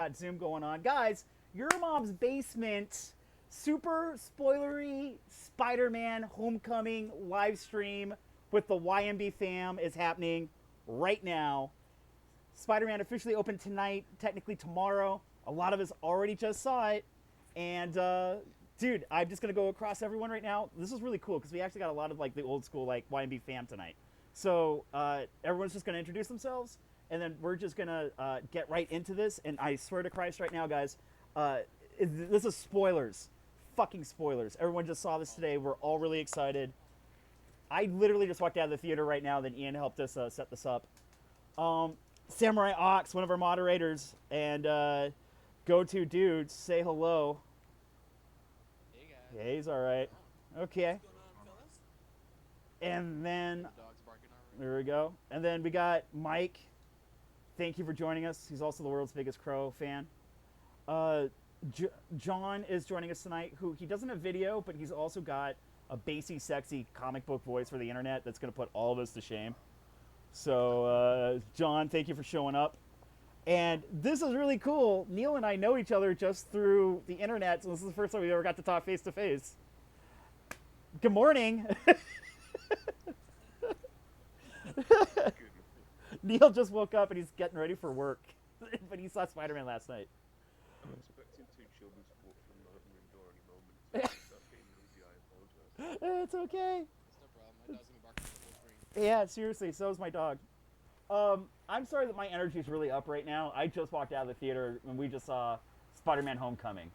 got Zoom going on. Guys, Your Mom's Basement super spoilery Spider-Man Homecoming live stream with the YMB fam is happening right now. Spider-Man officially opened tonight, technically tomorrow. A lot of us already just saw it. And dude, I'm just gonna go across everyone right now. This is really cool because we actually got a lot of like the old school like YMB fam tonight. So everyone's just gonna introduce themselves, and then we're just gonna get right into this. And I swear to Christ, right now, guys, uh, this is spoilers, fucking spoilers. Everyone just saw this today. We're all really excited. I literally just walked out of the theater right now. Then Ian helped us set this up. Um, Samurai Ox, one of our moderators, and Go To Dudes, say hello. Hey guys. Yeah, he's all right. Okay. What's going on, fellas? And then The dog's barking already. there we go. And then we got Mike. Thank you for joining us. He's also the world's biggest Crow fan. Uh, John is joining us tonight. Who he doesn't have video, but he's also got a bassy, sexy comic book voice for the internet that's going to put all of us to shame. So, John, thank you for showing up. And this is really cool. Neil and I know each other just through the internet, so this is the first time we ever got to talk face to face. Good morning. Neil just woke up and he's getting ready for work, but he saw Spider-Man last night. I'm expecting two children to walk through my living room door any moment. So that's being nosy, I apologise. It's okay. It's no problem. My dog's gonna be barking the whole stream. Yeah, seriously, so is my dog. I'm sorry that my energy is really up right now. I just walked out of the theater and we just saw Spider-Man Homecoming.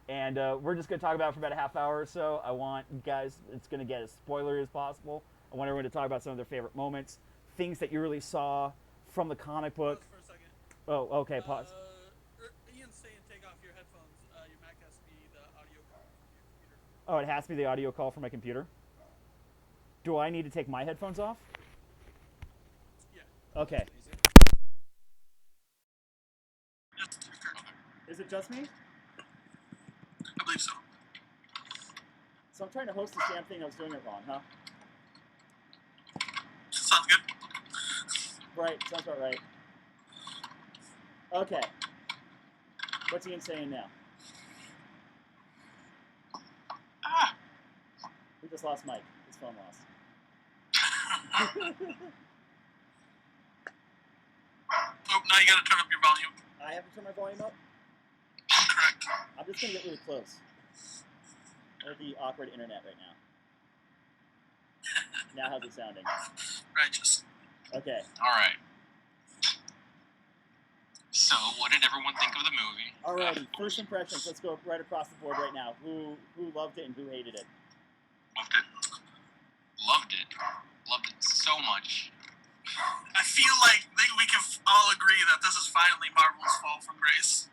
And we're just going to talk about it for about a half hour or so. I want you guys, it's going to get as spoilery as possible. I want everyone to talk about some of their favorite moments, things that you really saw from the comic book. Pause for a second. Oh, okay, pause. Ian's saying take off your headphones. Your Mac has to be the audio call from your computer. Oh, it has to be the audio call from my computer. Do I need to take my headphones off? Yeah. Okay. Just, Is it just me? I believe so. So I'm trying to host this damn thing. I was doing it wrong, huh? Sounds good. Right, sounds about right. Okay. What's Ian saying now? Ah. We just lost Mike. His phone lost. Oh, now you gotta turn up your volume. I have to turn my volume up? Correct. I'm just going to get really close. Or the awkward internet right now. Now how's it sounding? Righteous. Okay. All right. So, what did everyone think of the movie? Alrighty, first impressions. Let's go right across the board right now. Who loved it and who hated it? Loved it. Loved it. Loved it so much. I feel like we can all agree that this is finally Marvel's fall from grace.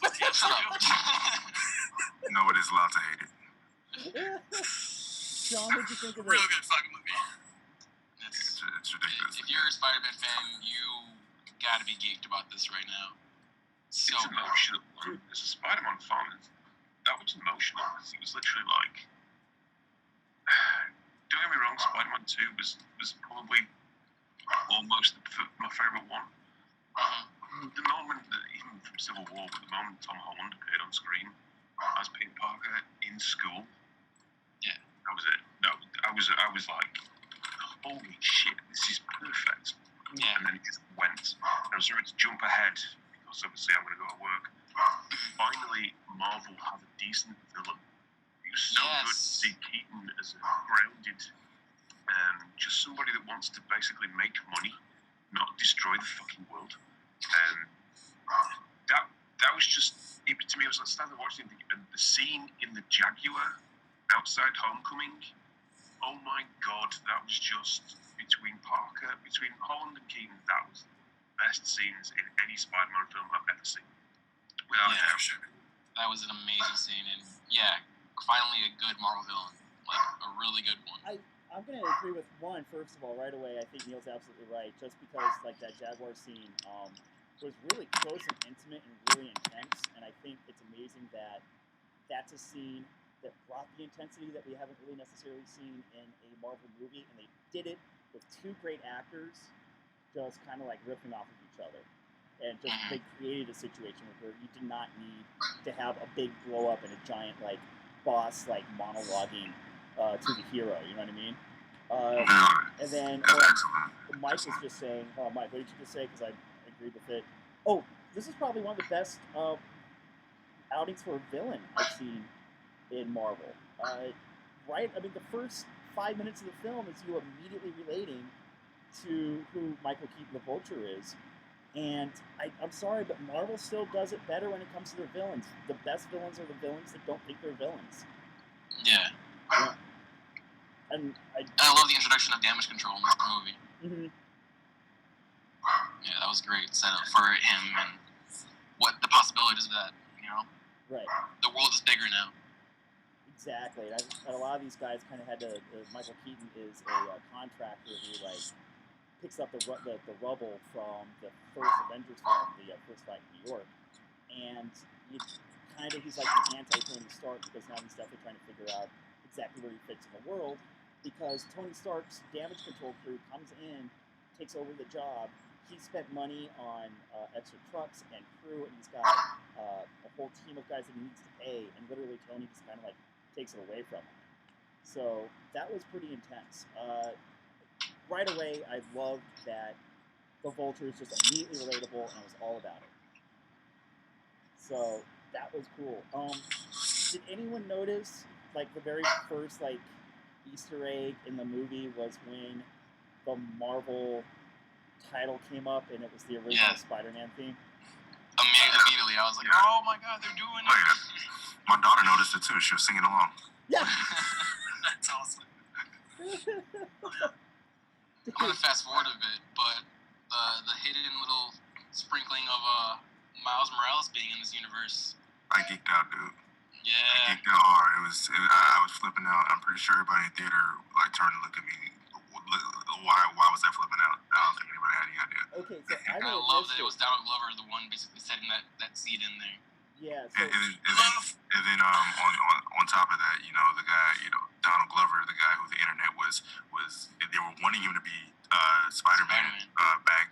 With the Shut up. MCU. Nobody's allowed to hate it. Sean, what did you think of Real it? good fucking movie. It's, It's ridiculous. if you're a Spider-Man fan, you gotta be geeked about this right now. So It's good. emotional. As a Spider-Man fan, that was emotional. It was literally like. Don't get me wrong, Spider-Man 2 was probably almost my favourite one. The moment that, even from Civil War, but the moment Tom Holland appeared on screen as Peter Parker in school, Yeah. that was it. I was like, holy shit, this is perfect. Yeah. And then it just went. I was ready to jump ahead because obviously I'm going to go to work. Finally, Marvel have a decent villain. It was so good to Yes. see Keaton as a grounded, just somebody that wants to basically make money, not destroy the fucking world. That was just, to me, I was standing watching the scene in the Jaguar outside Homecoming. Oh my god, that was just between Holland and Keaton, that was the best scenes in any Spider-Man film I've ever seen. Without a Yeah, doubt. for sure. That was an amazing scene, and yeah, finally a good Marvel villain, like a really good one. I'm going to agree with one, first of all, right away. I think Neil's absolutely right, just because like that Jaguar scene was really close and intimate and really intense, and I think it's amazing that that's a scene that brought the intensity that we haven't really necessarily seen in a Marvel movie, and they did it with two great actors just kind of like riffing off of each other. and just they created a situation where you did not need to have a big blow up and a giant like boss like monologuing to the hero. You know what I mean? And then Mike was just saying, "Oh, Mike, what did you just say?" Because I agreed with it. Oh, this is probably one of the best outings for a villain I've seen in Marvel. Right? I mean, the first 5 minutes of the film is you immediately relating to who Michael Keaton the Vulture is. And I'm sorry, but Marvel still does it better when it comes to their villains. The best villains are the villains that don't think they're villains. Yeah. And I love the introduction of damage control in this movie. Mm-hmm. Yeah, that was great setup for him and what the possibilities of that, you know? Right. The world is bigger now. Exactly. And a lot of these guys kind of had to. Michael Keaton is a contractor who like picks up the rubble from the first Avengers film, the first fight in New York, and he's like the anti-Tony Stark because now he's definitely trying to figure out exactly where he fits in the world because Tony Stark's damage control crew comes in, takes over the job. He spent money on extra trucks and crew, and he's got a whole team of guys that he needs to pay, and literally Tony just kind of like takes it away from him. So that was pretty intense. Right away, I loved that the Vulture is just immediately relatable, and I was all about it. So that was cool. Did anyone notice, like, the very first, like, Easter egg in the movie was when the Marvel title came up, and it was the original Spider-Man theme? Immediately, I was like, oh my god, they're doing it. Yeah. My daughter noticed it, too. She was singing along. Yeah! That's awesome. I'm gonna fast forward a bit, but the hidden little sprinkling of Miles Morales being in this universe. I geeked out, dude. Yeah. I geeked out hard. I was flipping out. I'm pretty sure everybody in the theater like turned to look at me. Why was I flipping out? I don't think anybody had any idea. Okay, so I love that it was Donald Glover, the one basically setting that seed in there. Yeah. So And then on top of that, you know, the guy, you know, Donald Glover, the guy who the internet was they were wanting him to be Spider-Man back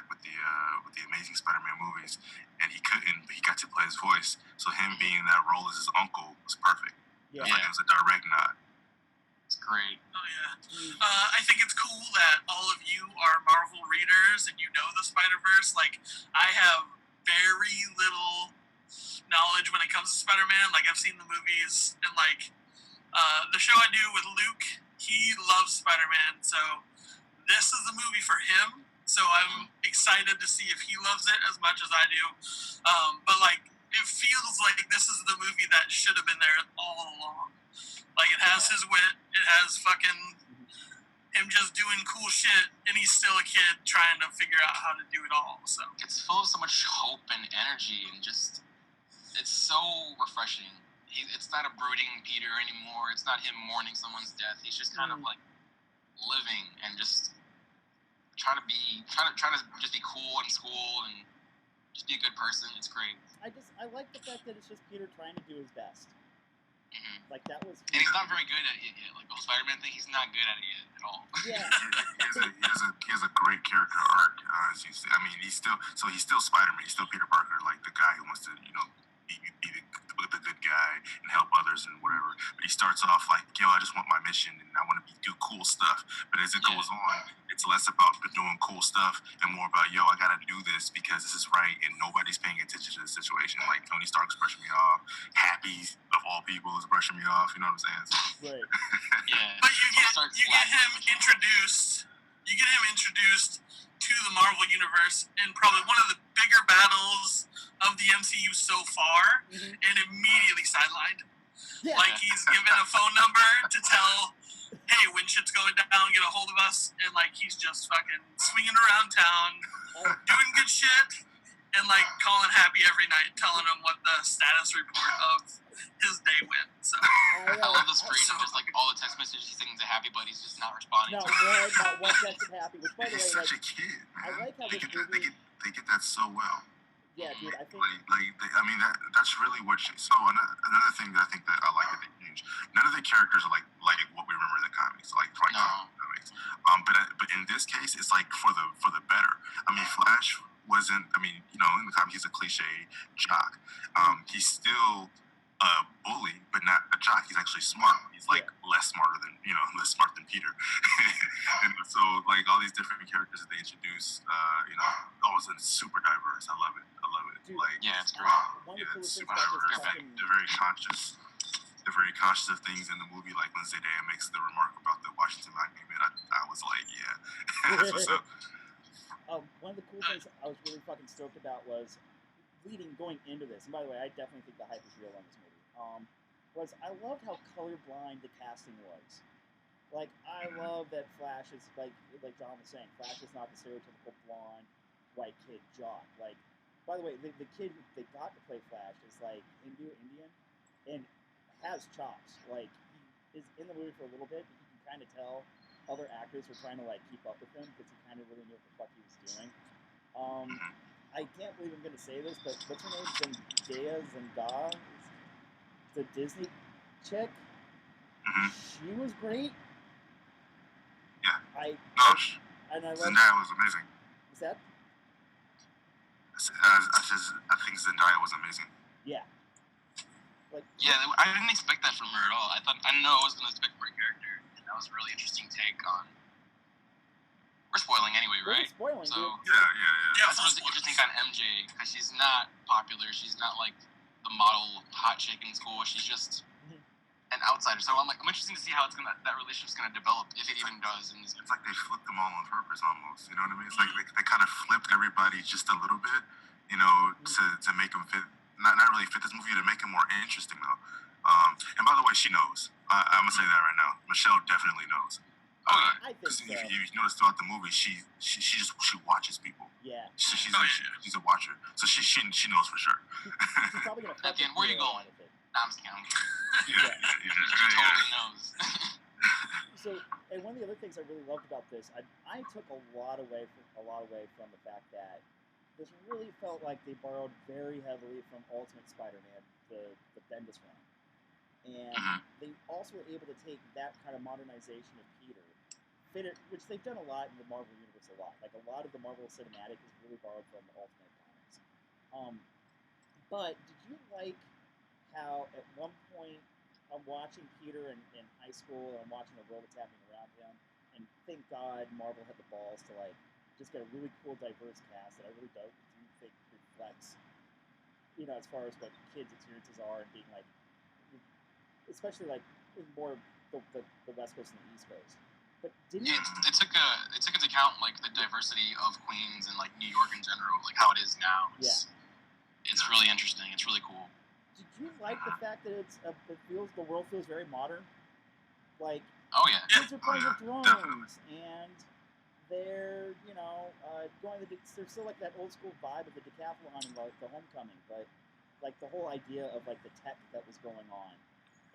with the Amazing Spider-Man movies, and he couldn't, but he got to play his voice. So him being in that role as his uncle was perfect. Yeah. It was a direct nod. It's great. Oh yeah. I think it's cool that all of you are Marvel readers and you know the Spider-Verse. Like, I have very little knowledge when it comes to Spider-Man. Like, I've seen the movies, and like the show I do with Luke, he loves Spider-Man, so this is the movie for him. So I'm excited to see if he loves it as much as I do. But like, it feels like this is the movie that should have been there all along. Like, it has his wit, it has fucking him just doing cool shit, and he's still a kid trying to figure out how to do it all. So it's full of so much hope and energy, and just it's so refreshing. It's not a brooding Peter anymore. It's not him mourning someone's death. He's just kind of like living and just trying to just be cool in school and just be a good person. It's great. I like the fact that it's just Peter trying to do his best. Mm-hmm. Like, that was. And he's not very good at it yet. Like the whole Spider-Man thing, he's not good at it yet at all. Yeah. he has a great character arc. As you say. I mean, he's still Spider-Man. He's still Peter Parker, like the guy who wants to, you know, be the good guy and help others and whatever. But he starts off like, yo, I just want my mission and I want to do cool stuff. But as it goes on, it's less about doing cool stuff and more about, yo, I gotta do this because this is right and nobody's paying attention to the situation. Like, Tony Stark's brushing me off. Happy, of all people, is brushing me off. You know what I'm saying? Right. Yeah. But you get him introduced. You get him introduced to the Marvel Universe in probably one of the bigger battles of the MCU so far, and immediately sidelined. Yeah. Like, he's given a phone number to tell, hey, when shit's going down, get a hold of us, and like, he's just fucking swinging around town, doing good shit, and like calling Happy every night, telling him what the status report of his day went. So I love the screen of just like all the text messages he's sending to Happy, but he's just not responding. Not one text of Happy, which, by the way, He's such a kid, man. I like how they they get that so well. Yeah, dude, I think. I mean, that's really what. So another thing that I think that I like that they changed. None of the characters are like what we remember in the comics, like comics. But in this case, it's like for the better. I mean, Flash wasn't. I mean, you know, in the comic, he's a cliche jock. He's still a bully, but not a jock. He's actually smart. He's like less smart than Peter. And so, like, all these different characters that they introduce, you know, all of a sudden super diverse. I love it. Dude, Like, Yeah, it's great. One of the yeah, coolest it's things super about this diverse. fucking They're very conscious. They're very conscious of things in the movie. Like when Zendaya makes the remark about the Washington Monument, I was like, yeah, that's what's up. one of the cool things I was really fucking stoked about was going into this, and by the way, I definitely think the hype is real on this movie. Was I loved how colorblind the casting was. Like, I love that Flash is like John was saying, Flash is not the stereotypical blonde white kid jock. Like, by the way, the kid they got to play Flash is like Indian, and has chops. Like, he is in the movie for a little bit, but you can kind of tell other actors were trying to like keep up with him because he kind of really knew what the fuck he was doing. I can't believe I'm gonna say this, but what's her name? Zendaya, the Disney chick. She was great. Yeah. I love. Zendaya was amazing. Is that? I think Zendaya was amazing. Yeah. Like. Yeah, I didn't expect that from her at all. I didn't know I was going to expect from her character, and that was a really interesting take on. We're spoiling anyway, We're right? spoiling, So dude. yeah, that's really interesting on MJ because she's not popular. She's not like the model hot chick in school. She's just an outsider. So I'm interested to see how that relationship's gonna develop, if it even does. And It's like they flipped them all on purpose, almost. You know what I mean? It's like they kind of flipped everybody just a little bit, you know, to make them fit. Not really fit this movie, to make it more interesting, though. And by the way, she knows. I'm gonna say that right now. Michelle definitely knows. I think Because so. if you notice throughout the movie, she watches people. Yeah. She's a watcher, so she knows for sure. She's probably gonna fuck Again, with where you Peter going? with it. nah, I'm just kidding. Yeah. She totally knows. So, and one of the other things I really loved about this, I took a lot away from the fact that this really felt like they borrowed very heavily from Ultimate Spider-Man, the Bendis run, and they also were able to take that kind of modernization of Peter, fit it, which they've done a lot in the Marvel universe a lot. Like a lot of the Marvel cinematic is really borrowed from the Ultimate comics. But did you like how at one point I'm watching Peter in high school and I'm watching the world that's happening around him, and thank God Marvel had the balls to like just get a really cool diverse cast that I really do think reflects, you know, as far as what kids' experiences are and being like, especially like in more the West Coast and the East Coast. But didn't it took into account like the diversity of Queens and like New York in general, like how it is now. It's really interesting. It's really cool. Did you like the fact that the world feels very modern? Like, oh yeah, kids are playing with drones and they're, you know, going there's still like that old school vibe of the decathlon and the homecoming, but like the whole idea of like the tech that was going on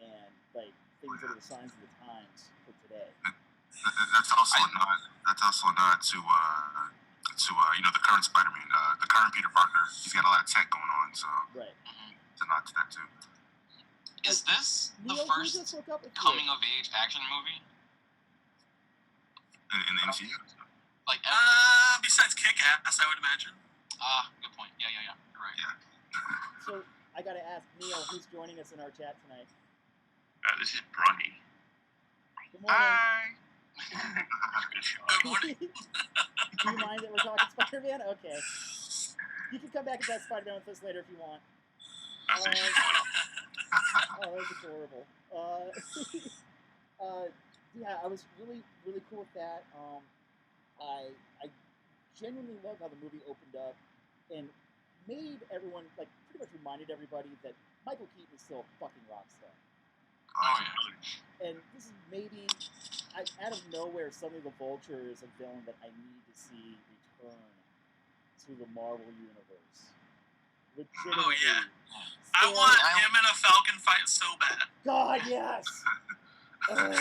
and like things that are the signs of the times for today. That's also a nod to you know, the current Spider-Man, the current Peter Parker. He's got a lot of tech going on, so it's a nod to that too. Is this the Neil, first coming of age action movie? In the MCU? Like ever? Besides Kick-Ass, I would imagine. Good point. Yeah, you're right. Yeah. So I gotta ask Neil, who's joining us in our chat tonight? This is Bronny. Good morning. Hi. Good morning. Do you mind that we're talking Spider-Man? Okay. You can come back and talk Spider-Man with us later if you want. That's actually going on. Oh, that was adorable. Yeah, I was really, really cool with that. I genuinely love how the movie opened up and made everyone, like, pretty much reminded everybody that Michael Keaton is still a fucking rock star. Oh yeah. And this is maybe, out of nowhere, suddenly the Vulture is a villain that I need to see return to the Marvel universe. Legitimately. Oh, yeah. I want him in a Falcon fight so bad. God, yes! I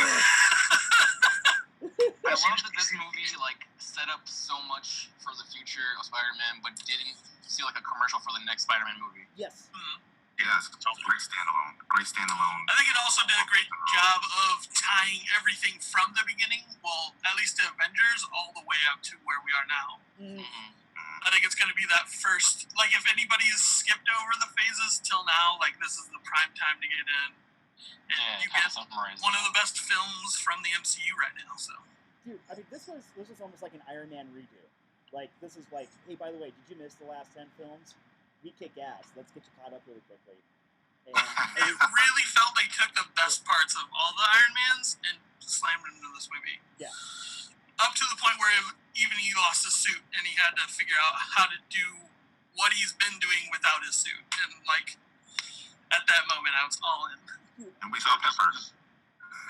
love that this movie like set up so much for the future of Spider-Man, but didn't feel like a commercial for the next Spider-Man movie. Yes. Yes, great standalone. Great standalone. I think it also did a great job of tying everything from the beginning, well, at least to Avengers, all the way up to where we are now. I think it's going to be that first. Like, if anybody's skipped over the phases till now, like, this is the prime time to get in. And Yeah, you kind get of summarizes. one of the best films from the MCU right now. So Dude, I mean, this was almost like an Iron Man redo. Like, this is like, hey, by the way, did you miss the last 10 films? We kick ass. Let's get you caught up really quickly. And it really felt they took the best parts of all the Iron Mans and slammed it into this movie. Yeah. Up to the point where even he lost his suit and he had to figure out how to do what he's been doing without his suit. And, like, at that moment, I was all in. And we saw Pepper.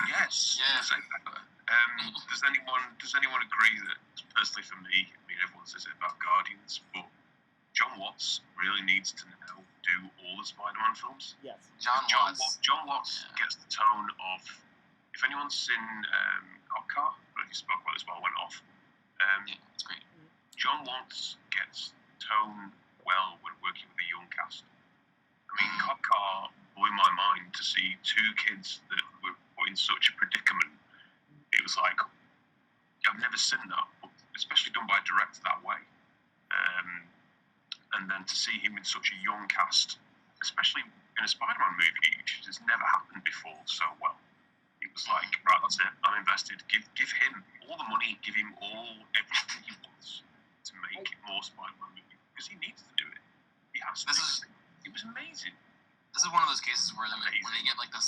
Yes. Yeah. Say Pepper. Does anyone agree that, personally for me, I mean, everyone says it about Guardians, but John Watts really needs to now do all the Spider-Man films? yes. John Watts. John Watts gets the tone of, if anyone's seen Cop Car, I don't know if you spoke about this while I went off. Yeah, it's great. John Watts gets tone well when working with a young cast. I mean, Cop Car blew my mind to see two kids that were put in such a predicament. It was like, I've never seen that, especially done by a director that way. And then to see him in such a young cast, especially in a Spider-Man movie, which has never happened before so well. It was like, right, that's it, I'm invested. Give him all the money, give him everything he wants to make more Spider-Man movie, because he needs to do it. He has to. It was amazing. This is one of those cases where when they get like a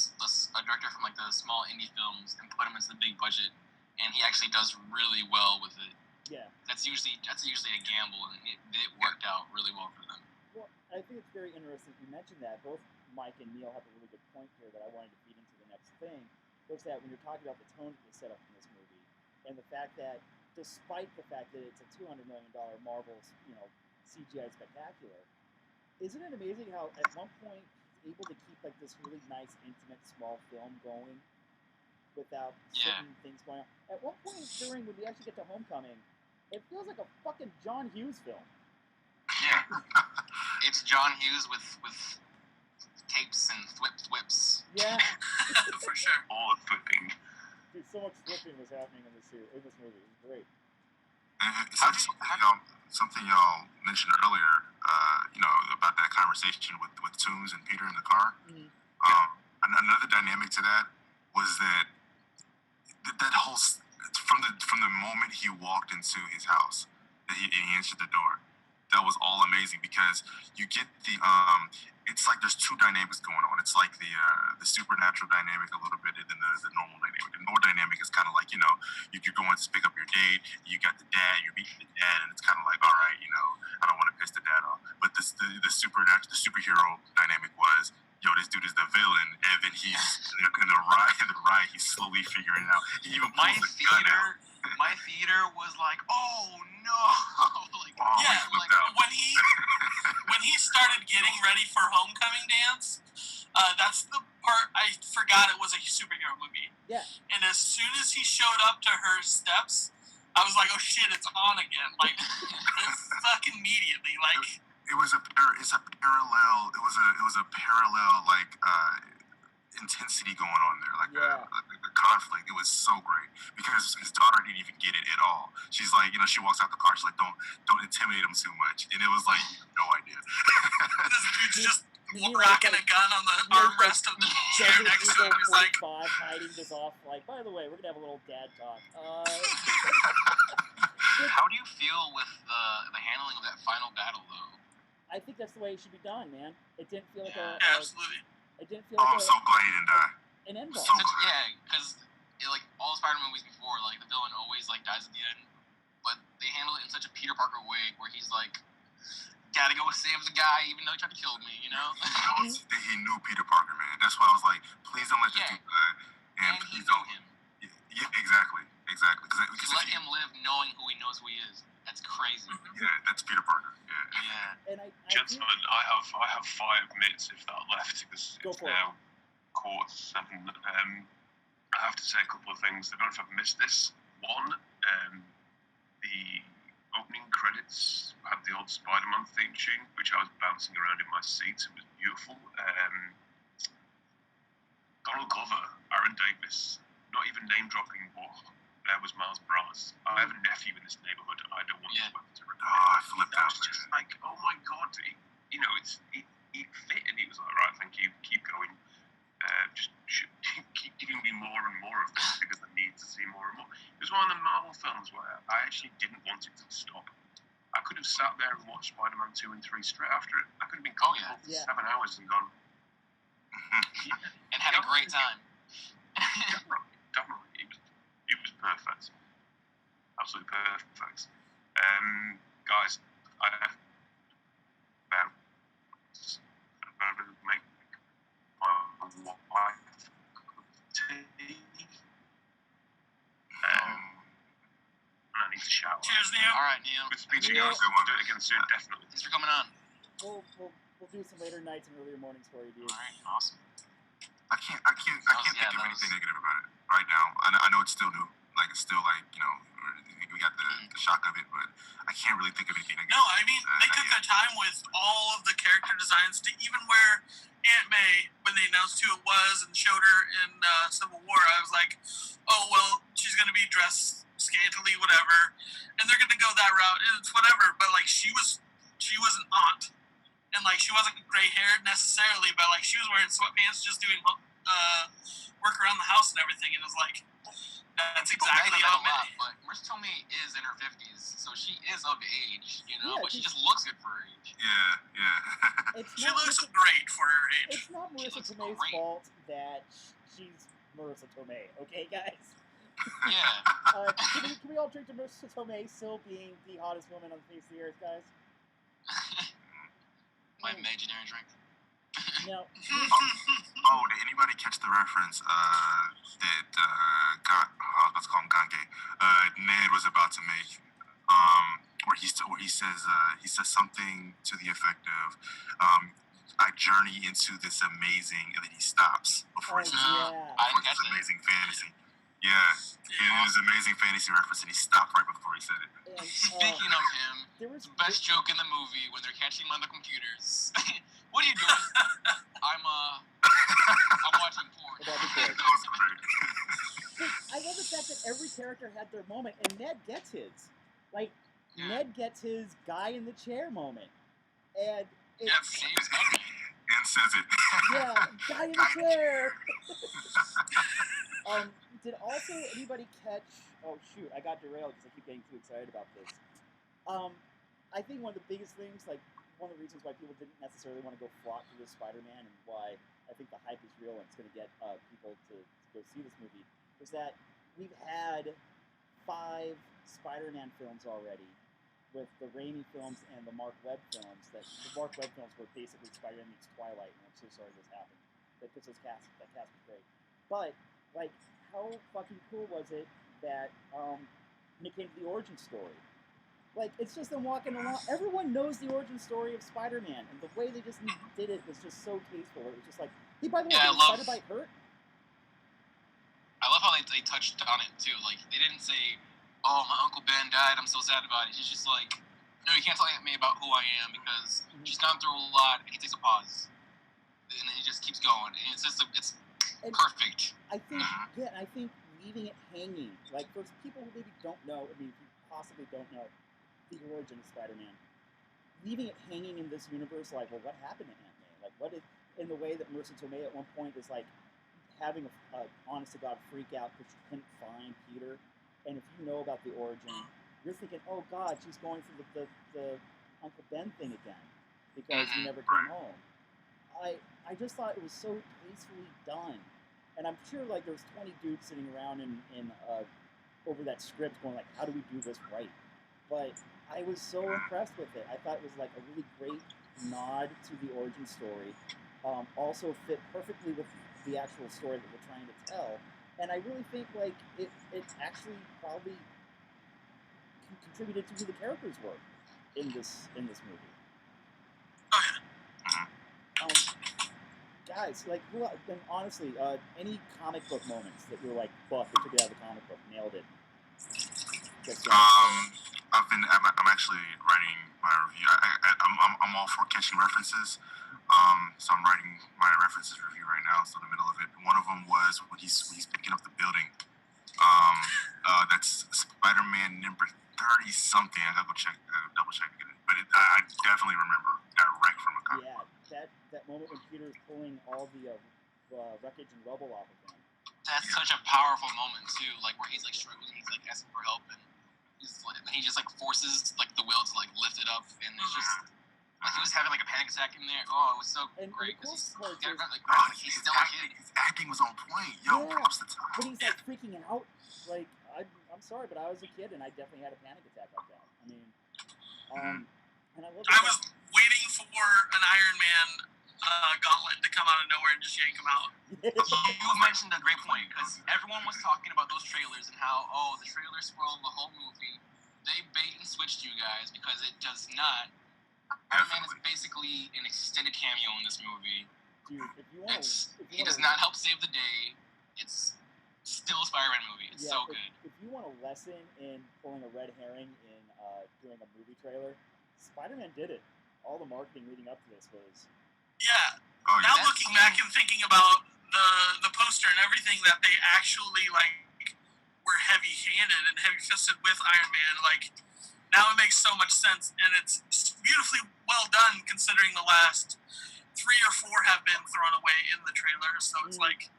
director from like the small indie films and put him into the big budget, and he actually does really well with it. Yeah. That's usually a gamble, and it worked out really well for them. Well, I think it's very interesting you mentioned that. Both Mike and Neil have a really good point here that I wanted to feed into the next thing. Was that when you're talking about the tone that they set up in this movie, and the fact that, despite the fact that it's a $200 million Marvel, CGI spectacular, isn't it amazing how at one point he's able to keep like this really nice, intimate, small film going without certain things going on? At one point during when we actually get to Homecoming, it feels like a fucking John Hughes film. Yeah, it's John Hughes with tapes and thwips. Yeah, For sure. All the flipping. dude, so much flipping was happening in this movie. It was great. And something y'all mentioned earlier, about that conversation with Toombs and Peter in the car. Mm-hmm. Another dynamic to that was that whole from the moment he walked into his house, that he answered the door. That was all amazing because you get the it's like there's two dynamics going on. It's like the supernatural dynamic a little bit, and then the normal dynamic. The normal dynamic is kind of like, you're going to pick up your date, you got the dad, you're meeting the dad, and it's kind of like, all right, I don't want to piss the dad off. But the superhero dynamic was, this dude is the villain, and then he's in the ride, he's slowly figuring it out. He even pulls the gun out. My theater was like, oh no! When he started getting ready for Homecoming dance, that's the part I forgot it was a superhero movie. Yeah. And as soon as he showed up to her steps, I was like, oh shit, it's on again! Like, it's fucking immediately. Like, it's a parallel like intensity going on there, like a conflict. It was so great because his daughter didn't even get it at all. She's like, she walks out the car, she's like, don't intimidate him too much, and it was like, no idea. This dude's just rocking a gun on the armrest of the chair next to him. He's like, hiding this off. Like, by the way, we're gonna have a little dad talk. How do you feel with the handling of that final battle, though? I think that's the way it should be done, man. It didn't feel like absolutely. It didn't feel like I'm so glad he didn't die. An end ball. Yeah, because like all the Spider-Man movies before, like the villain always like dies at the end, but they handle it in such a Peter Parker way where he's like, gotta go save the guy even though he tried to kill me, He knew Peter Parker, man. That's why I was like, please don't let this dude die. And please he knew don't. him. Yeah, exactly. Because Let him live knowing who he knows who he is. That's crazy. Yeah, that's Peter Parker. Yeah. And Gentlemen, I have 5 minutes if that left, because it's now 7:15. I have to say a couple of things. I don't know if I've missed this. One, the opening credits had the old Spider-Man theme tune, which I was bouncing around in my seat. It was beautiful. Donald Glover, Aaron Davis, not even name dropping what there was Miles Morales. I have a nephew in this neighborhood. I don't want Yeah. to weapon to Oh, I flipped That out. was just like, oh my god, it fit, and he was like, right, thank you, keep going. Just keep giving me more and more of this because I need to see more and more. It was one of the Marvel films where I actually didn't want it to stop. I could have sat there and watched Spider-Man 2 and 3 straight after it. I could have been comfortable for Yeah. 7 hours and gone, And had a great time. definitely. It was perfect. Absolutely perfect. Guys, I'm going to make my wife tea. And I need to shower. Cheers, Neil. All right, Neil. Good speech Neil. again. We'll do it again soon, definitely. Thanks for coming on. We'll do some later nights and earlier mornings for you, dude. All right, awesome. I can't think of anything negative about it right now. I know it's still new. Like, it's still like, we got the shock of it, but I can't really think of anything negative. No, I mean, they took their time with all of the character designs to even where Aunt May, when they announced who it was and showed her in Civil War, I was like, oh, well, she's going to be dressed scantily, whatever, and they're going to go that route. It's whatever, but, like, she was an aunt, and, like, she wasn't gray-haired necessarily, but, like, she was wearing sweatpants just doing work around the house and everything, and it was like, that's People exactly make how that a lot, May. but Marissa Tomei is in her 50s, so she is of age, Yeah, but she just looks good for her age. Yeah. It's She not looks Marissa- great for her age. It's not She Marissa looks Tomei's great. fault that she's Marissa Tomei. Okay, guys. Yeah. Can we all drink to Marissa Tomei still being the hottest woman on the face of the earth, guys? My imaginary drink. Now, Oh, did anybody catch the reference that I was about to call him Gange, Ned was about to make, where he says something to the effect of, I journey into this amazing, and then he stops before he says yeah. I didn't this catch it. amazing fantasy. Yeah, it was an amazing fantasy reference, and he stopped right before he said it. And, Speaking of him, there was best joke in the movie when they're catching him on the computers. What are you doing? I'm watching porn. About the That porn. was great. I love the fact that every character had their moment, and Ned gets his. Like, Yeah. Ned gets his guy in the chair moment. And it, Yep, saves Henry. And says it. yeah, guy in the chair. Did also anybody catch? Oh shoot, I got derailed because I keep getting too excited about this. I think one of the biggest things, like one of the reasons why people didn't necessarily want to go flock to this Spider-Man, and why I think the hype is real and it's going to get people to go see this movie, was that we've had 5 Spider-Man films already, with the Raimi films and the Mark Webb films. That the Mark Webb films were basically Spider-Man meets Twilight, and I'm so sorry this happened. That cast was great, but like, how fucking cool was it that when it came to the origin story? Like, it's just them walking along. Everyone knows the origin story of Spider-Man, and the way they just did it was just so tasteful. It was just like, hey, by the way, Yeah, I did love- Spider Bite hurt? I love how they touched on it too. Like, they didn't say, "Oh, my Uncle Ben died. I'm so sad about it." He's just like, "No, you can't tell me about who I am because she's gone through a lot." And he takes a pause, and then he just keeps going. And it's just it's And perfect. I think leaving it hanging, like, for people who maybe don't know, I mean, who possibly don't know the origin of Spider-Man, leaving it hanging in this universe, like, well, what happened to Aunt May? Like, what is, in the way that Marissa Tomei at one point is like having a honest to God freak out because she couldn't find Peter, and if you know about the origin, you're thinking, oh God, she's going through the Uncle Ben thing again because he never came home. I just thought it was so tastefully done. And I'm sure, like, there's 20 dudes sitting around in over that script going, like, how do we do this right? But I was so impressed with it. I thought it was, like, a really great nod to the origin story. Also fit perfectly with the actual story that we're trying to tell. And I really think, like, it actually probably contributed to who the characters were in this movie. Oh, yeah. Guys, like, and honestly, any comic book moments that you're like, fuck, they took it out of the comic book, nailed it. I'm actually writing my review. I'm all for catching references. So I'm writing my references review right now. So in the middle of it, one of them was when he's picking up the building. That's Spider-Man number 30 something. I gotta go check, double check it. But I definitely remember direct from a comic. Yeah, that moment when Peter is pulling all the wreckage and rubble off of him. That's such a powerful moment too, like where he's like struggling, he's like asking for help, and he just like forces like the will to like lift it up, and it's just like he was having like a panic attack in there. Oh, it was so And great the because cool part is, he's still a kid. His acting was on point. Yo, Yeah. props to Tom. but he's like freaking out. Like I'm sorry, but I was a kid and I definitely had a panic attack like that. I mean, and I love. I was waiting for an Iron Man gauntlet to come out of nowhere and just yank him out. You mentioned a great point because everyone was talking about those trailers and how the trailers spoiled the whole movie. They bait and switched you guys because it does not. Iron Man is basically an extended cameo in this movie. Dude, if you want He does not help save the day. It's still a Spider-Man movie. It's so good. If you want a lesson in pulling a red herring in doing a movie trailer, Spider-Man did it. All the marketing leading up to this was. Yeah. Oh, Now yeah. looking back and thinking about the poster and everything that they actually like were heavy-handed and heavy-fisted with Iron Man, like now it makes so much sense and it's beautifully well done considering the last 3 or 4 have been thrown away in the trailer. So it's like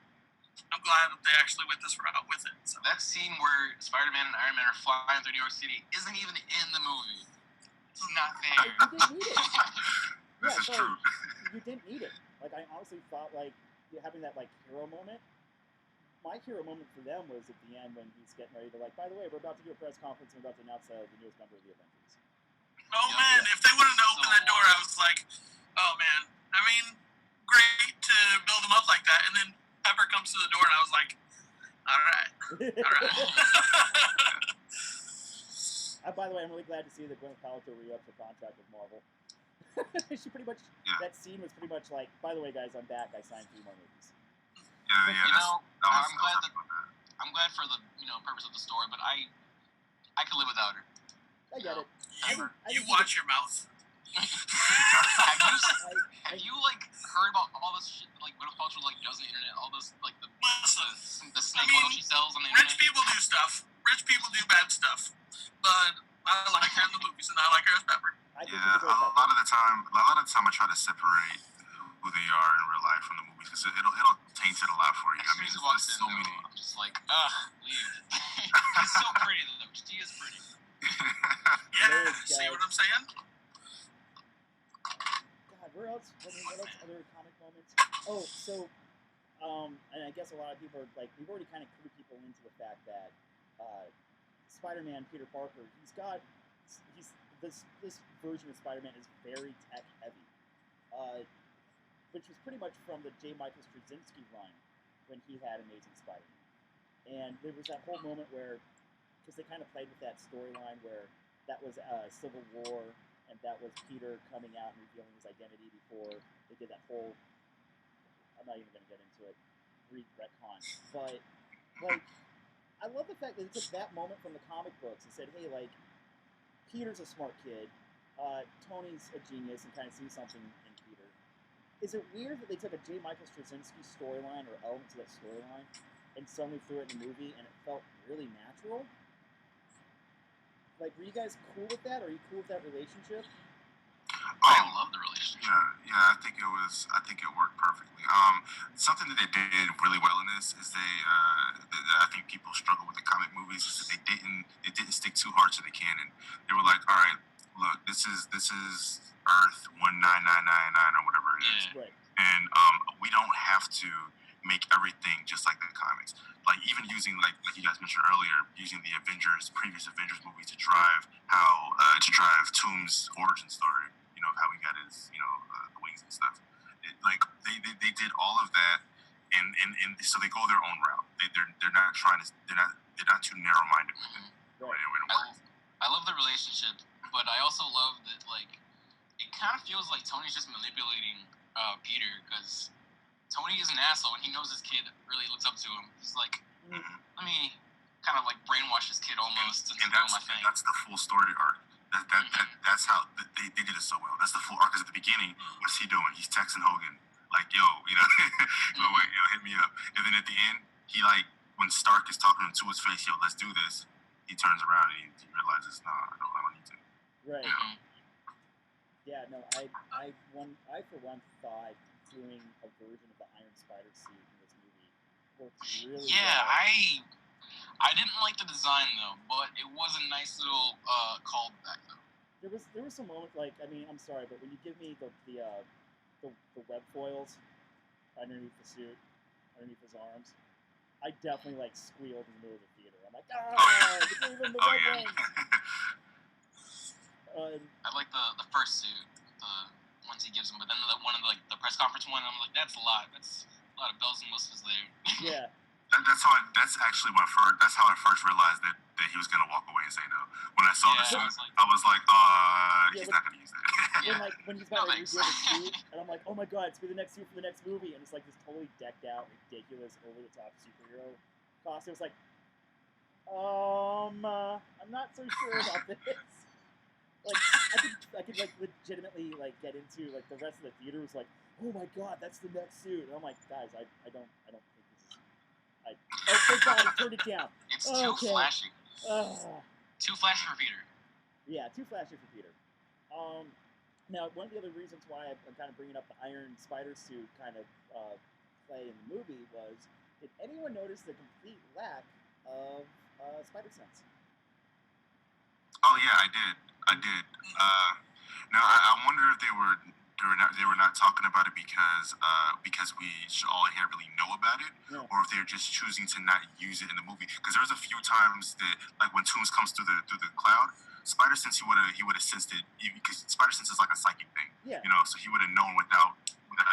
I'm glad that they actually went this route with it. So That scene where Spider-Man and Iron Man are flying through New York City isn't even in the movie. It's not there. You didn't need it. This is true. You didn't need it. Like I honestly thought, like having that like hero moment. My hero moment for them was at the end when he's getting ready to like. By the way, we're about to do a press conference and we're about to announce the newest member of the Avengers. oh man, if they would have opened that door, I was like, oh man. I mean, great to build them up like that, and then Pepper comes to the door, and I was like, all right. By the way, I'm really glad to see that Gwyneth Paltrow re-upped her contract with Marvel. She pretty much that scene was pretty much like, by the way, guys, I'm back. I signed 3 more movies. I'm glad for the purpose of the story, but I could live without her. I get it. You watch your mouth. Have you like heard about all this shit like Gwyneth Paltrow like does on the internet? All this like the snake oil she sells on the internet. Rich people do stuff. Rich people do bad stuff. But I like her in the movies, and I like her as Pepper. Yeah, a lot of the time I try to separate who they are in real life from the movies because it'll taint it a lot for you. I mean, there's so many. I'm just like, leave. She's so pretty though. She is pretty. Yeah, see what I'm saying? God, what else other comic moments? Oh, so, and I guess a lot of people are like, we've already kind of clued people into the fact that Spider-Man, Peter Parker, this version of Spider-Man is very tech heavy, which was pretty much from the J. Michael Straczynski run when he had Amazing Spider-Man. And there was that whole moment where, because they kind of played with that storyline where that was Civil War, and that was Peter coming out and revealing his identity before they did that whole, I'm not even going to get into it, retcon. But, like, I love the fact that they took that moment from the comic books and said, hey, like, Peter's a smart kid, Tony's a genius and kind of sees something in Peter. Is it weird that they took a J. Michael Straczynski storyline or elements of that storyline and suddenly threw it in the movie and it felt really natural? Like, were you guys cool with that? Are you cool with that relationship? I love the relationship. Yeah, I think it worked perfectly. Something that they did really well in this is that I think people struggle with the comic movies is that they didn't stick too hard to the canon. They were like, all right, look, this is Earth 19999 or whatever it is, Right. and we don't have to make everything just like the comics. Like even using like you guys mentioned earlier, using the previous Avengers movie to drive Tomb's origin story. You know how he got his the wings and stuff. They did all of that, and so they go their own route. They're not too narrow minded with it. Right. I love the relationship, but I also love that like it kind of feels like Tony's just manipulating Peter because Tony is an asshole and he knows his kid really looks up to him. He's like, let me kind of like brainwash this kid almost and do my thing. That's the full story arc. That's how they did it so well. That's the full arc. Because at the beginning, what's he doing? He's texting Hogan like, yo, hit me up. And then at the end, he like when Stark is talking to his face, yo, let's do this. He turns around and he realizes, nah, I don't need to. Right. Mhm. Yeah. No. I for one thought doing a version of the Iron Spider suit in this movie worked really Yeah, well. I didn't like the design though, but it was a nice little callback though. There was some moment like, I mean, I'm sorry, but when you give me the web foils underneath the suit, underneath his arms, I definitely like squealed in the middle of the theater. I'm like, they gave him the Oh web yeah. wings. I like the first suit, the ones he gives him, but then one of the press conference one, I'm like, that's a lot. That's a lot of bells and whistles there. Yeah. That's actually that's how I first realized that he was gonna walk away and say no. When I saw the Yeah, suit, I I was was like- like, Yeah, he's but- not gonna use that. Yeah. When he's No, about to thanks. reveal the suit, and I'm like, oh my god, it's be the next suit for the next movie, and it's like this totally decked out, ridiculous, over the top superhero costume. It's like, I'm not so sure about this. Like, I could like legitimately like get into like the rest of the theater was like, oh my god, that's the next suit, and I'm like, guys, I don't think this is. Oh thank God, I turned it down. It's too Okay. flashy. Ugh. Too flashy for Peter. Yeah, too flashy for Peter. Now, one of the other reasons why I'm kind of bringing up the Iron Spider suit kind of play in the movie was, did anyone notice the complete lack of spider sense? Oh yeah, I did. Now I wonder if they were not talking about it because we should all inherently know about it, Yeah. or if they're just choosing to not use it in the movie. Because there's a few times that, like when Tooms comes through the cloud, Spider Sense he would have sensed it, because Spider Sense is like a psychic thing, Yeah. you know, so he would have known without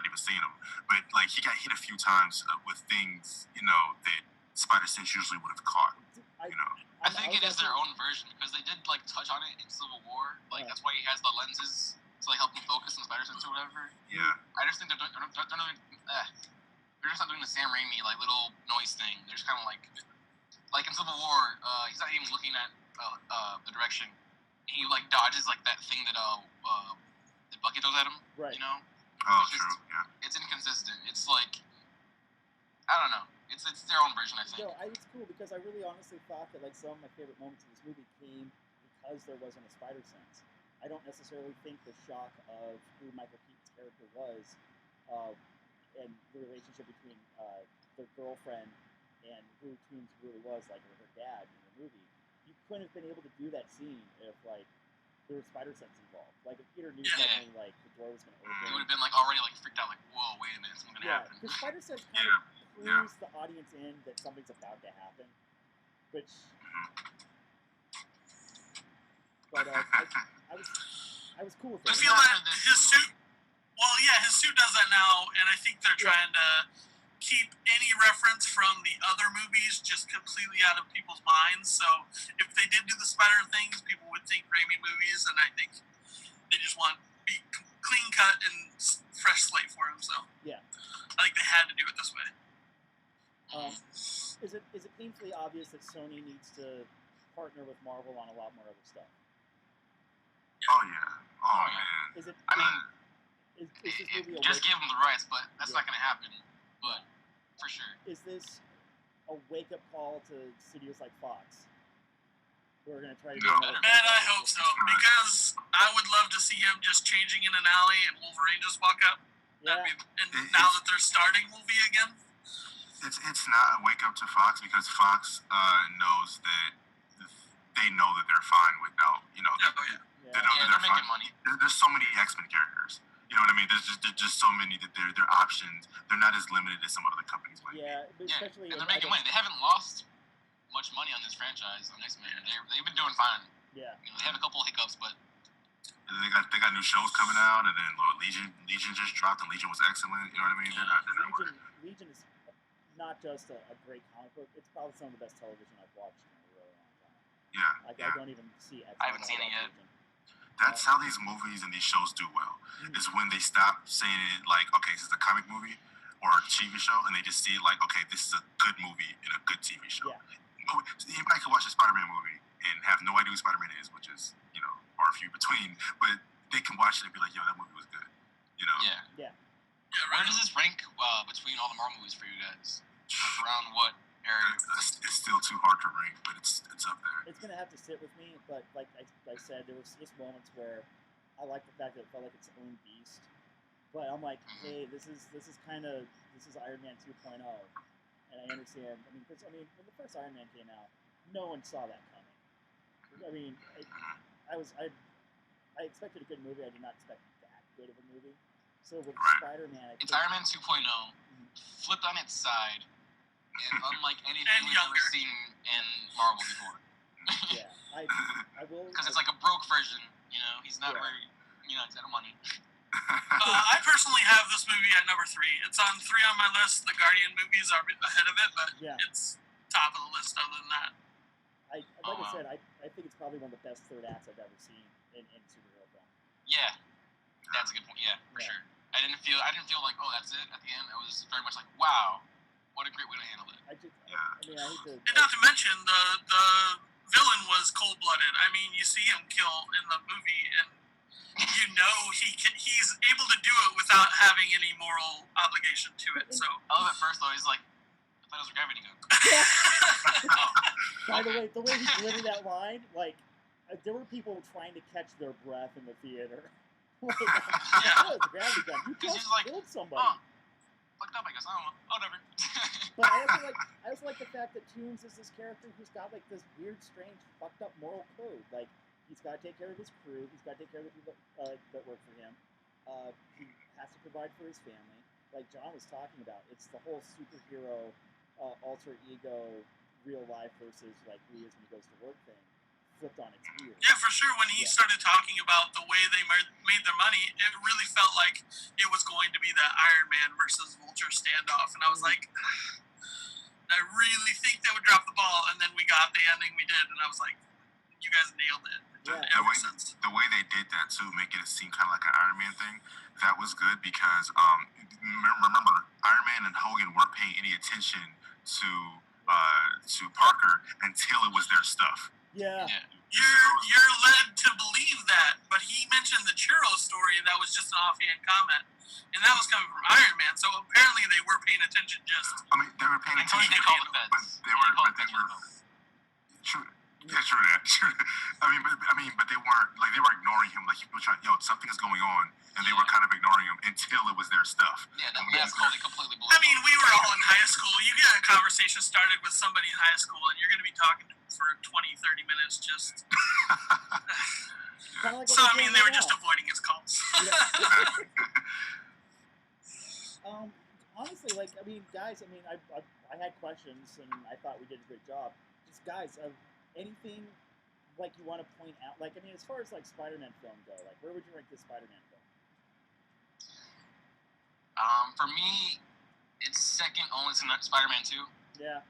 even seeing them. But like he got hit a few times with things, you know, that Spider Sense usually would have caught, you know. I think it is their own version because they did like touch on it in Civil War. Like Yeah. that's why he has the lenses to like help him focus on Spider Sense or whatever. Yeah. I just think they're just not doing the Sam Raimi like little noise thing. They're just kind of like in Civil War, he's not even looking at the direction. He like dodges like that thing that the Bucky throws at him. Right. You know, Oh, It's just- true. Yeah. it's inconsistent. It's like I don't know. It's their own version, I think. No, it's cool because I really honestly thought that like some of my favorite moments of this movie came because there wasn't a spider sense. I don't necessarily think the shock of who Michael Keaton's character was, and the relationship between their girlfriend and who Tooms really was, like her dad in the movie. You couldn't have been able to do that scene if like there was spider sense involved. Like if Peter knew Yeah. suddenly like the door was going to It would open. have been like already like freaked out, like whoa, wait a minute, something's gonna Yeah, happen. because spider sense kind Yeah. of clues the audience in that something's about to happen, which. But I was cool with it. I feel that his suit. Well, yeah, his suit does that now, and I think they're trying to keep any reference from the other movies just completely out of people's minds. So if they did do the spider things, people would think Raimi movies, and I think they just want to be clean cut and fresh slate for him. So Yeah. I think they had to do it this way. Is it painfully obvious that Sony needs to partner with Marvel on a lot more other stuff? Oh yeah. Oh Oh, yeah. man. Is it? I mean, is this movie a just wake, give them the rights, but that's Yeah. not gonna happen. But for sure. is this a wake up call to studios like Fox, who are going to try to do No. another Man, I franchise? hope so, because I would love to see him just changing in an alley and Wolverine just walk up. Yeah. And now that they're starting movie again, It's not a wake up to Fox, because Fox knows that they know that they're fine without, you know, oh yeah. they know Yeah, that they're they're making fine. money. There's so many X-Men characters. You know what I mean? There's just so many that their options, they're not as limited as some other companies might be. Yeah, but Yeah, especially and they're making money. They haven't lost much money on this franchise on X-Men. They've been doing fine. Yeah, You know, they have a couple of hiccups, but And they got new shows coming out, and then Legion just dropped, and Legion was excellent. You know what I mean? They're not working. Legion is not just a great comic book; it's probably some of the best television I've watched in a really long time. Yeah, Like yeah. I don't even see. X-Men I haven't seen it without yet. Legion. That's how these movies and these shows do well. Is when they stop saying it like, okay, this is a comic movie or a TV show, and they just see it like, okay, this is a good movie and a good TV show. Yeah. Anybody can watch a Spider-Man movie and have no idea who Spider-Man is, which is, you know, far few between, but they can watch it and be like, yo, that movie was good. You know? yeah. Yeah, Where right. does this rank between all the Marvel movies for you guys? Like around what area. It's still too hard to rank, but it's up there. It's gonna have to sit with me, but like I said, there was just moments where I liked the fact that it felt like its own beast. But I'm like, hey, this is Iron Man 2.0, and I understand. I mean, when the first Iron Man came out, no one saw that coming. I mean, I expected a good movie. I did not expect that good of a movie. So with Spider-Man, it's Iron Man 2.0 flipped on its side, and unlike anything we've ever seen in Marvel before. Yeah, I will. Because it's like a broke version. You know, he's not very. You know, he's out of money. I personally have this movie at number 3. It's on 3 on my list. The Guardian movies are ahead of it, but it's top of the list other than that. I said, I think it's probably one of the best third acts I've ever seen in superhero film. Yeah, that's a good point. Yeah, for sure. I didn't feel like, oh, that's it at the end. I was very much like, wow, what a great way to handle it. I hate to. And not to mention the villain was cold-blooded. I mean, you see him kill in the movie, and you know he's able to do it without having any moral obligation to it. So I love at first though. He's like, I thought it was a gravity gun. By the way he delivered that line, like there were people trying to catch their breath in the theater. Like, oh, it's a gravity gun. You just killed somebody. Oh, fucked up, I guess. I don't know. Whatever. But I also like the fact that Toomes is this character who's got like this weird, strange, fucked up moral code. Like, he's got to take care of his crew. He's got to take care of the people that work for him. He has to provide for his family. Like John was talking about, it's the whole superhero alter ego, real life versus like who he is when he goes to work thing, flipped on its ear. Yeah, for sure. When he started talking about the way they made their money, it really felt like it was going to be that Iron Man versus Vulture standoff, and I was like, I really think they would drop the ball, and then we got the ending we did, and I was like, you guys nailed it. The way they did that too, making it seem kind of like an Iron Man thing, that was good because remember Iron Man and Hogan weren't paying any attention to Parker until it was their stuff. Yeah. You're led to believe that, but he mentioned the churro story that was just an offhand comment, and that was coming from Iron Man. So apparently they were paying attention. I mean, they were paying attention, but they were. True. Yeah, true that. I mean, but they weren't like they were ignoring him. Like he was trying, something is going on, and they were kind of ignoring him until it was their stuff. Yeah, that's called they completely blew. I mean, we were all in high school. You get a conversation started with somebody in high school, and you're going to be talking to them for 20, 30 minutes just. Like so I mean, they were just avoiding his calls. Honestly, like I mean, guys. I mean, I had questions, and I thought we did a good job. Just guys. Anything like you want to point out? Like, I mean, as far as like Spider-Man film go, like where would you rank this Spider-Man film? For me, it's second only to Spider-Man 2. Yeah.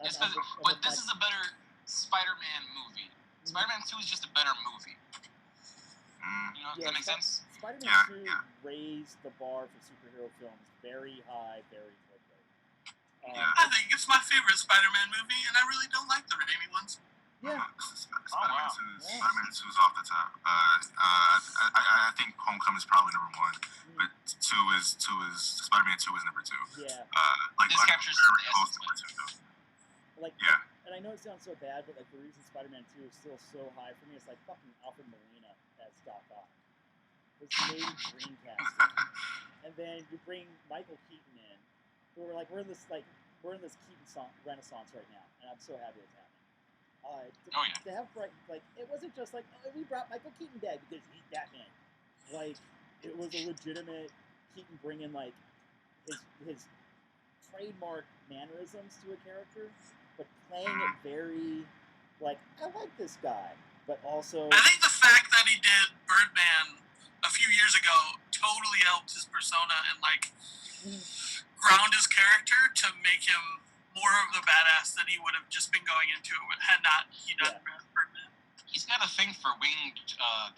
This is a better Spider-Man movie. Spider-Man 2 is just a better movie. You know, does that make sense? Spider-Man 2 raised the bar for superhero films very high, very quickly. I think it's my favorite Spider-Man movie, and I really don't like the Raimi ones. Yeah. Spider-Man 2 is off the top. I think Homecoming is probably number 1, but 2 is Spider-Man 2 is number 2. Yeah. This captures the essence of it. Like, and I know it sounds so bad, but like the reason Spider-Man 2 is still so high for me is like fucking Alfred Molina as Doc Ock. It's made Dreamcast, and then you bring Michael Keaton in. We're in this Keaton renaissance right now, and I'm so happy it's happening. To have it wasn't just like we brought Michael Keaton back because he's Batman. Like it was a legitimate Keaton bringing like his trademark mannerisms to a character, but playing it very like I like this guy, but also I think the fact that he did Birdman a few years ago totally helped his persona and like. Ground his character to make him more of the badass that he would have just been going into it had not he done Birdman. He's got a thing for winged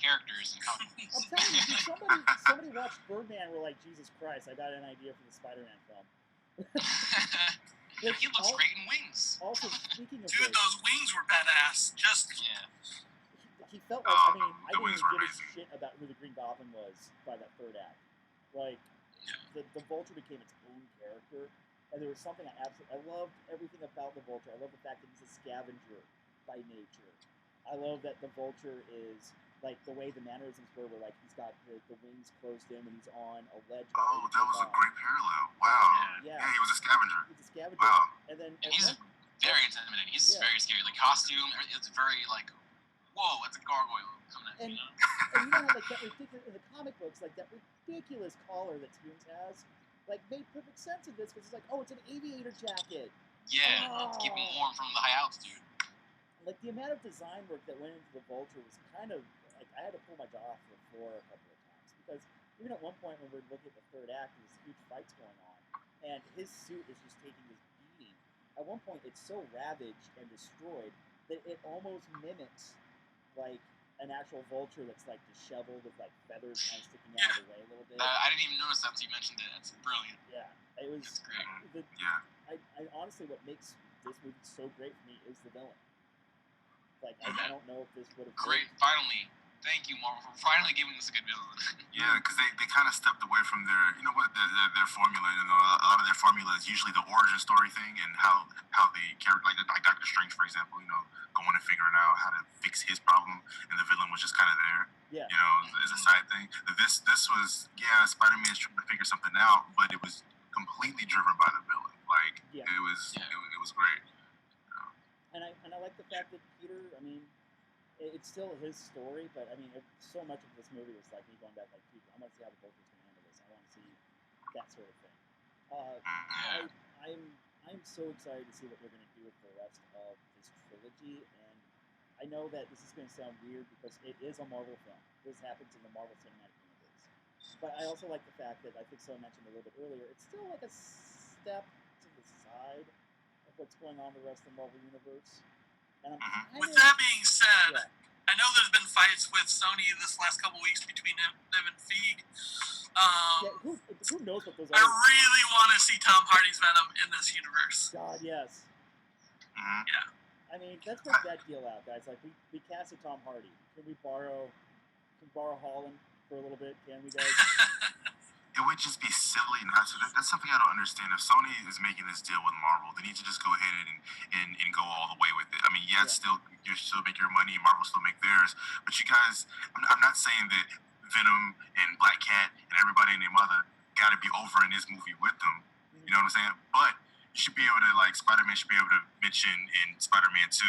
characters and comics. I'm telling you, somebody watched Birdman and were like, Jesus Christ, I got an idea for the Spider-Man film. He looks great in wings. Also, speaking of dude, those wings were badass. Just he felt like I didn't even give a shit about who the Green Goblin was by that third act. Like the Vulture became its own character, And there was something I loved everything about the Vulture. I love the fact that he's a scavenger by nature. I love that the Vulture is like the way the mannerisms were like he's got the wings closed in when he's on a ledge. Oh, that was a great parallel. Wow. Yeah. Yeah, he was a scavenger. He's a scavenger. Wow. And then And he's very intimidating. He's very scary. The costume, it's very like, whoa, it's a gargoyle coming at you. And you know how like that ridiculous in the comic books, like that ridiculous collar that Toomes has, like made perfect sense in this because it's like, oh, it's an aviator jacket. Yeah, to keep him warm from the high altitude. Like the amount of design work that went into the Vulture was kind of like I had to pull my jaw off the floor a couple of times because even at one point when we're looking at the third act, there's huge fights going on, and his suit is just taking this beating. At one point, it's so ravaged and destroyed that it almost mimics like an actual vulture that's like disheveled with like feathers kind of sticking out of the way a little bit. I didn't even notice that until you mentioned it. It's brilliant. Yeah, it was. It's great. I honestly, what makes this movie so great for me is the villain. Like I don't know if this would have. Great, finally. Thank you, Marvel, for finally giving us a good villain. Yeah, because they kind of stepped away from their formula. You know, a lot of their formula is usually the origin story thing and how they character like Doctor Strange, for example. You know, going and figuring out how to fix his problem, and the villain was just kind of there. Yeah. You know, as a side thing. This was Spider-Man's trying to figure something out, but it was completely driven by the villain. Like it was great. And I like the fact that Peter. I mean. It's still his story, but I mean, so much of this movie was like me going back, like, I want to see how the Vulture's going to handle this. I want to see that sort of thing. I'm so excited to see what they're going to do with the rest of this trilogy, and I know that this is going to sound weird because it is a Marvel film. This happens in the Marvel Cinematic Universe, but I also like the fact that I think someone mentioned a little bit earlier. It's still like a step to the side of what's going on in the rest of the Marvel Universe. With that being said, I know there's been fights with Sony this last couple weeks between them and Feig. Who knows what those are? I really want to see Tom Hardy's Venom in this universe. God, yes. Yeah. I mean, let's work that deal out, guys. Like, we casted Tom Hardy. Can we borrow Holland for a little bit? Can we, guys? It would just be silly not to. That's something I don't understand. If Sony is making this deal with Marvel, they need to just go ahead and go all the way with it. I mean, it's still you still make your money, Marvel still make theirs. But you guys, I'm not saying that Venom and Black Cat and everybody and their mother got to be over in this movie with them. You know what I'm saying? But you should be able to, like, Spider-Man should be able to mention in Spider-Man 2,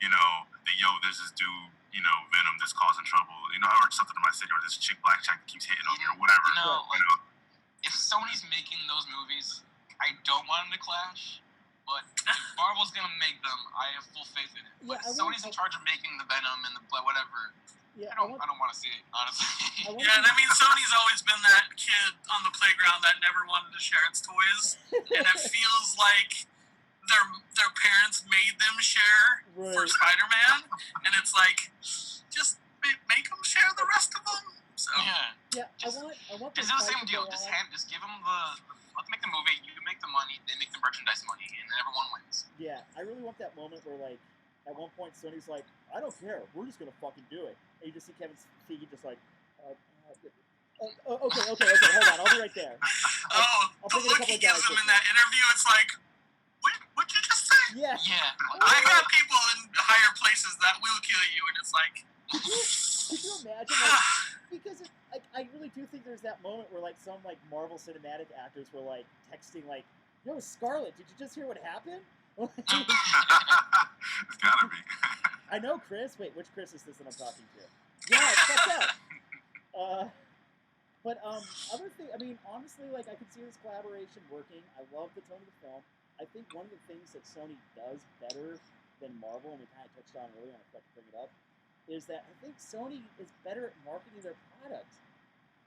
you know, that there's this dude, you know, Venom that's causing trouble, you know, or something in my city, or this chick Black Jack that keeps hitting on me, or whatever. If Sony's making those movies, I don't want them to clash. But if Marvel's gonna make them, I have full faith in it. But Sony's in charge of making the Venom and the whatever. Yeah, I don't want to see it, honestly. And I mean, Sony's always been that kid on the playground that never wanted to share its toys, and it feels like their parents made them share for Spider-Man, and it's like, just make them share the rest of them. So I want. Just do the same deal. Just give them let's make the movie. You make the money. They make the merchandise money, and everyone wins. Yeah, I really want that moment where, like, at one point Sony's like, I don't care. We're just gonna fucking do it. And you just see Kevin Feige just like, okay, hold on, I'll be right there. I'll the look he gives him in that interview, it's like, what'd you just say? Yeah. I have people in higher places that will kill you, and it's like. Could you imagine? Like, because I really do think there's that moment where, like, some, like, Marvel Cinematic actors were, like, texting, like, yo, Scarlett, did you just hear what happened? It's gotta be. I know Chris. Wait, which Chris is this that I'm talking to? Yeah, it's fucked up. But other thing, I mean, honestly, like, I could see this collaboration working. I love the tone of the film. I think one of the things that Sony does better than Marvel, and we kind of touched on earlier, and I forgot to bring it up, is that I think Sony is better at marketing their product.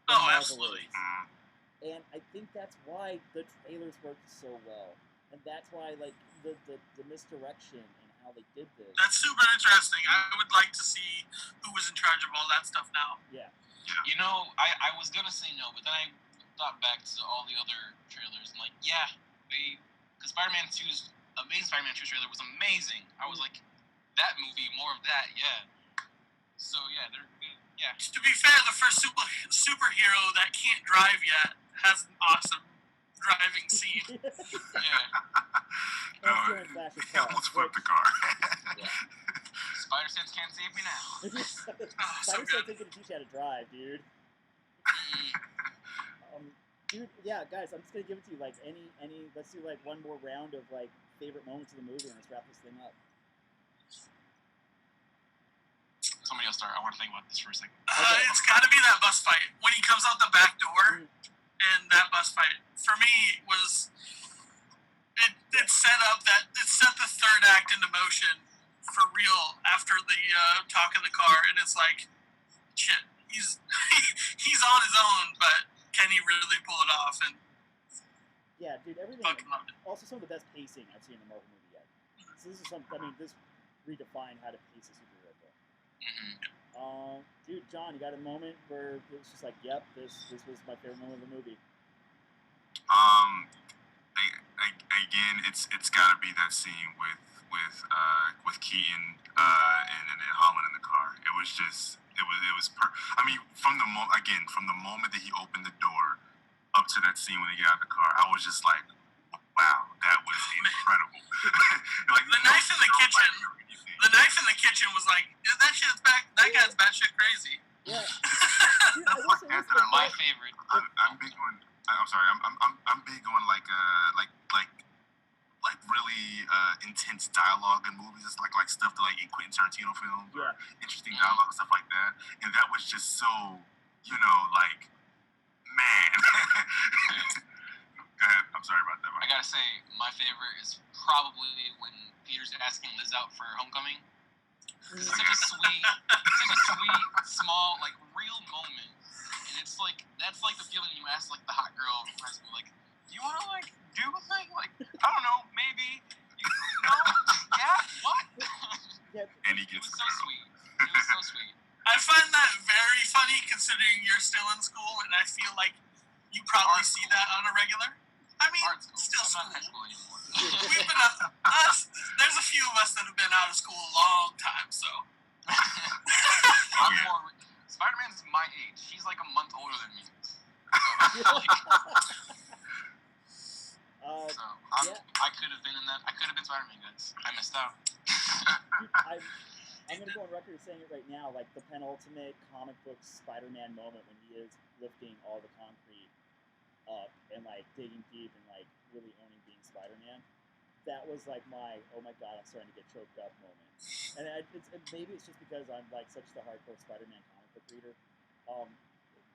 Oh, absolutely. And I think that's why the trailers worked so well. And that's why, like, the misdirection and how they did this. That's super interesting. I would like to see who was in charge of all that stuff now. Yeah. You know, I was going to say no, but then I thought back to all the other trailers. And, like, because Spider-Man 2's Amazing Spider-Man 2 trailer was amazing. I was like, that movie, more of that, yeah. So, they're good. Yeah. To be fair, the first superhero that can't drive yet has an awesome driving scene. Yeah. No, That's during Flash's he car. almost flipped the which- car. Spider Sense can't save me now. so Spider good. Sense ain't gonna teach you how to drive, dude. Dude, yeah, guys, I'm just gonna give it to you. Like any. Let's do like one more round of like favorite moments of the movie, and let's wrap this thing up. Somebody else start. I want to think about this for a second. It's got to be that bus fight when he comes out the back door, and that bus fight for me was it set the third act into motion for real after the talk in the car, and it's like, shit, he's he's on his own, but can he really pull it off? And Yeah, dude, everything. fucking loved it. Also, some of the best pacing I've seen in a Marvel movie yet. So this is something. I mean, this redefined how to pace a superhero film. Dude, John, you got a moment where it's just like, yep, this was my favorite moment of the movie. Again, it's got to be that scene with Keaton and Holland in the car. It was just I mean, from the moment that he opened the door up to that scene when he got out of the car, I was just like, wow, that was incredible. Like The knife in the kitchen. The knife in the kitchen was like, that shit's back. That guy's batshit crazy. Yeah. Dude, I will say this, the My part- favorite. I'm big on. I'm sorry. I'm big on like really intense dialogue in movies. It's like stuff that like in Quentin Tarantino films or interesting dialogue and stuff like that. And that was just so, like, man. Go ahead. I'm sorry about that. I gotta say, my favorite is probably when Peter's asking Liz out for homecoming. It's such a sweet, small, like real moment, and it's like that's like the feeling you ask like the hot girl in high school, like, do you want to like do a thing? Like, I don't know, maybe. No, yeah, what? And he It gets was so sweet. It was so sweet. I find that very funny considering you're still in school, and I feel like you probably Art see school. that on a regular. I mean, Art school. still I'm not in high school. school anymore. We've been there's a few of us that have been out of school a long time, so. I'm more. Spider-Man's my age. She's like a month older than me. So I could have been in that. I could have been Spider-Man, guys. I missed out. Dude, I'm gonna go on record as saying it right now. Like the penultimate comic book Spider-Man moment when he is lifting all the concrete up and like digging deep and like really owning being Spider-Man. That was like my oh my god, I'm starting to get choked up moment. And maybe it's just because I'm like such the hardcore Spider-Man comic book reader.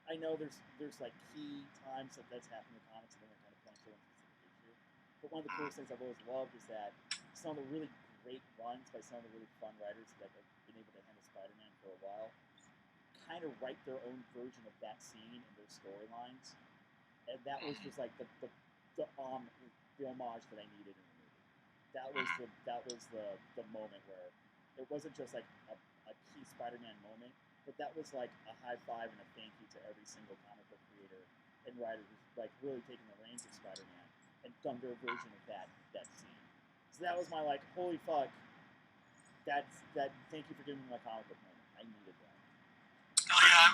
I know there's like key times that's happened in the comics and then they're kind of points to one specific issue. But one of the coolest things I've always loved is that some of the really great runs by some of the really fun writers that have been able to handle Spider-Man for a while kind of write their own version of that scene in their storylines. And that was just like the homage that I needed in the movie. That was the moment where it wasn't just like a key Spider-Man moment, but that was like a high five and a thank you to every single comic book creator and writer who's like really taken the reins of Spider-Man and done their version of that scene. So that was my like, holy fuck, that thank you for giving me my comic book moment. I needed that. Oh yeah,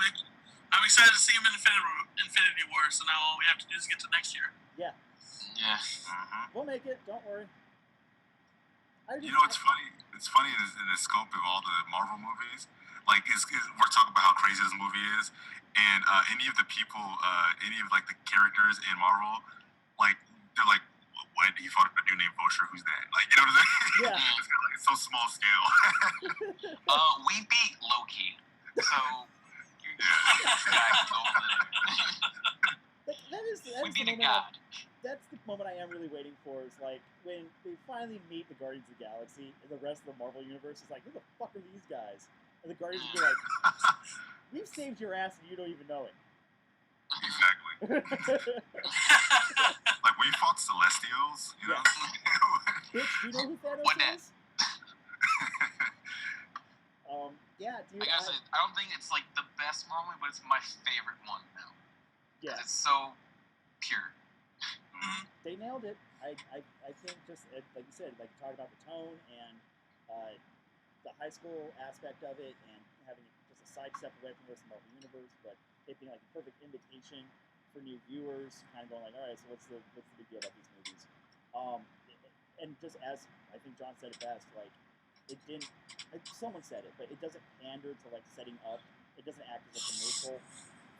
I'm excited to see him in Infinity War. So now all we have to do is get to next year. Yeah. Yeah. We'll make it. Don't worry. It's funny. It's funny in the scope of all the Marvel movies. Like, we're talking about how crazy this movie is, and any of the people, any of like the characters in Marvel, like they're like, what? He fought a dude named Vulture. Who's that? Like, you know what I'm saying? Yeah. It's kind of like so small scale. We beat Loki, so you guys go That We is beat the a moment. god. That's the moment I am really waiting for. Is like when they finally meet the Guardians of the Galaxy and the rest of the Marvel universe is like, who the fuck are these guys? And the Guardians will be like, we've saved your ass and you don't even know it. Exactly. Like we fought Celestials, you know. Bitch, do you know who Thanos What that? is? Yeah, dude. I gotta say, I don't think it's like the best Marvel, but it's my favorite one now. Yeah, It's so pure. they nailed it. I think just like you said, like talking about the tone and the high school aspect of it, and having just a sidestep away from the rest of the Marvel universe, but it being like a perfect invitation for new viewers, kind of going like, all right, so what's the big deal about these movies? And just as I think John said it best, like it didn't. Like someone said it, but it doesn't pander to like setting up. It doesn't act as a commercial